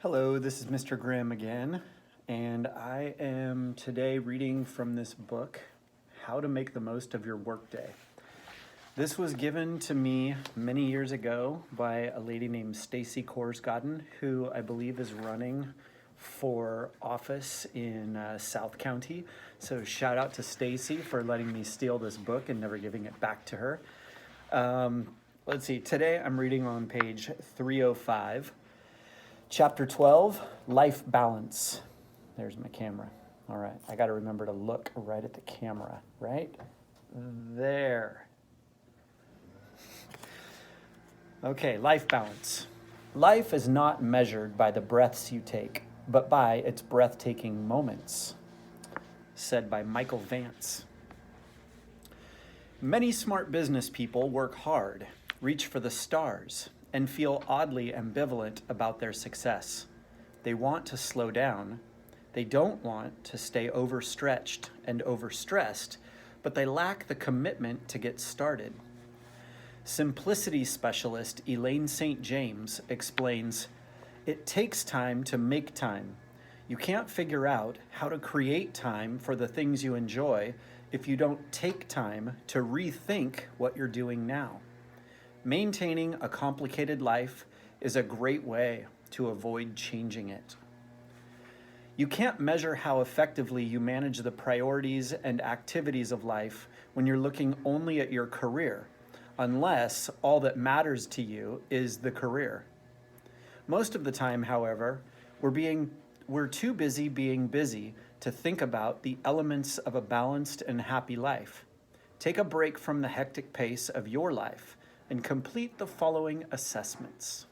Hello, this is Mr. Grimm again, and I am today reading from this book, How to Make the Most of Your Workday. This was given to me many years ago by a lady named Stacy Korsgaden, who I believe is running for office in South County. So shout out to Stacy for letting me steal this book and never giving it back to her. Let's see, today I'm reading on page 305. Chapter 12, Life Balance. There's my camera. All right, I got to remember to look right at the camera, right? There. Okay, life balance. Life is not measured by the breaths you take, but by its breathtaking moments, said by Michael Vance. Many smart business people work hard, reach for the stars, and feel oddly ambivalent about their success. They want to slow down. They don't want to stay overstretched and overstressed, but they lack the commitment to get started. Simplicity specialist Elaine St. James explains, "It takes time to make time. You can't figure out how to create time for the things you enjoy if you don't take time to rethink what you're doing now. Maintaining a complicated life is a great way to avoid changing it." You can't measure how effectively you manage the priorities and activities of life when you're looking only at your career, unless all that matters to you is the career. Most of the time, however, we're too busy being busy to think about the elements of a balanced and happy life. Take a break from the hectic pace of your life and complete the following assessments.